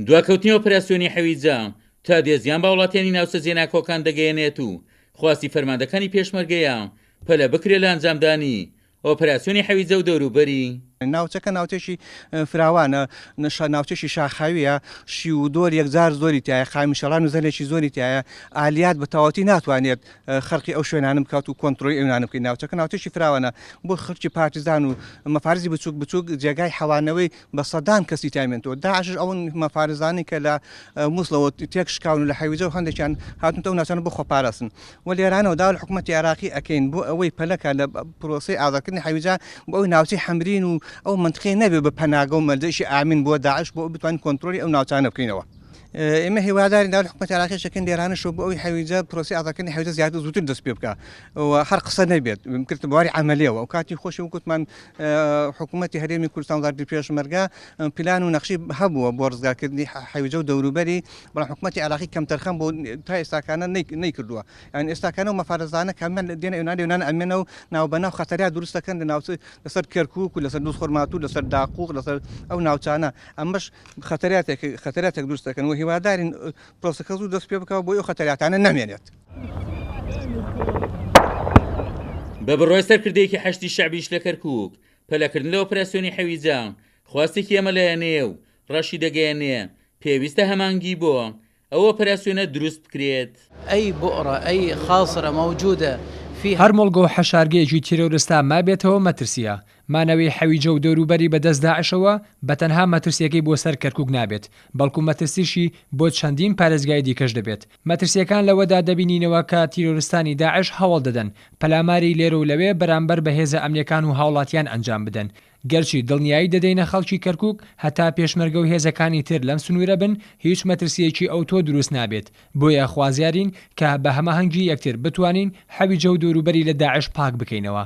دواکەوتنی ئۆپراسیۆنی حەویجە تا دێزیان بە وڵاتیانی ناوسەرجێ کۆکان دەگەیەنێت و خواستی فەرماندەکانی پێشمەرگەیە پەلە بکرێت لە ئەنجامدانی ئۆپراسیۆنی حەویجە و دەوروبەری. ناوچەکە ناوچەشی فراوانە، ناوچەشی شاخاویە، شی و دۆر یەکجار زۆری تایە، خامیشەڵان و زەلێکی زۆری تایە، ئالیات بە تەواوەتی ناتوانێت خەڵکی ئەو شوێنانم بکات و کۆنتڕۆلی ئەوانە بکەین. ناوچەکە ناوچەشی فراوانە بۆ خەڵکی پارتیزان و مەفارزی بچووک بچووک جێگای حەوانەوەی بە سەدان کەسی تایمێنەوە. داعش ئەوەن مەفارزانی کە لە مووسڵەوە تێک شکاون و لە حەویجە و هەندێکیان هاتونتە و ناچانە بۆ خۆپاراستن و لێرانەوە داوا حکوومەتی عێراقی ئەکەین بۆ ئەوەی پەلەکە لە پرۆسەی ئازادکردنی حەویجە بۆ ئەوی ناوچەی حەمرین و ئەو منطقەی نەبێ بە پەناگە و مەلجەشی ئامین بۆ داعش بۆ بتوانین کۆنتڕۆلی ئەو ناوچانە بکەینەوە. ئێمە هیوادارین داوا حکوومەتی عێراقی شەکەن لێرانەشەوە بۆ ئەوی حەویجە پرۆسی ئازادکردنی حەویجە زیاتر زووتر دەست پێ بکە و هەر قسە نەبێت کرد بەواری عەمەلیەوە. و کاتی خۆشی وەکوتمان حکوومەتی هەرێمی کوردستان وزارەتی پێشمەرگە پلان و نەخشی هەبووە بۆ ڕزگارکردنی حەویجە و دەوروبەری، بەڵام حکوومەتی عێراقی کەم تەرخەم بۆ تا ئێستاکانە نەیکردووە. یعنی ئێستاکانە و مەفارەزانە کامیان دێنە ئێوان ئەمێنە و ناوبەناو خەتەریا دروست دەکەن لە ناوچە لەسەر کەرکووک و لەسەر دووسخۆرمات و لەسەر داقوق لەسەر ئەو ناوچانە ئەمەش خەتەراتێک دروست دەکەن و هیوادارین پرۆسەکە زوو دەست پێ بکەوە بۆ ئەو خەتەراتانە نامێنێت. بە بڕۆی سەرکردەیەکی حەشتی شەعبیش لە کەرکووک پەلەکردن لە ئۆپراسیۆنی حەویجە خواستی ئێمە لایەنەیە و ڕەشی دەگەیەنێ پێویستە هەمانگی بۆ ئەو ئۆپراسیۆنە دروست بکرێت. أي بؤرة أي خاصرة موجودة هەر مڵگە و حەشارگەیەکی تیرۆریستا مابێتەوە مەترسیە. مانەوەی حەویجە و دەوروبەری بەدەست داعشەوە بەتەنها مەترسیەکەی بۆ سەر کەرکووک نابێت، بەڵکو مەترسیشی بۆ چەندین پارێزگای دیکەش دەبێت. مەترسیەکان لەوەدا دەبینینەوە کە تیرۆریستانی داعش هەوڵ دەدەن پەلاماری لێرە و لەوێ بەرامبەر بە هێزە ئەمنیەکان و هاوڵاتیان ئەنجام بدەن. گەرچی دڵنیایی دەدەینە خەڵکی کەرکووک هەتا پێشمەرگە و هێزەکانی تر لەم سنوورە بن هیچ مەترسیەکی ئەوتۆ دروست نابێت. بۆیە خوازیارین کە بە هەماهەنگی یەکتر بتوانین حەویجە و دەوروبەری لە داعش پاک بکەینەوە.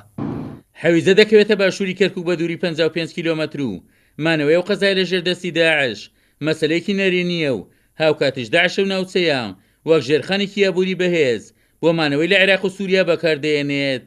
حەویجە دەکەوێتە باشووری کەرکووک بە دووری 55 کیلۆمەتر و مانەوەی و قەزای لە ژێردەستی داعش مەسەلەیەکی نەرێنیە و هاوکاتیش داعشە و ناوچەیە وەک ژێرخانێکی یابووری بەهێز بۆ مانەوەی لە عێراق و سووریا بەکاردێنێت.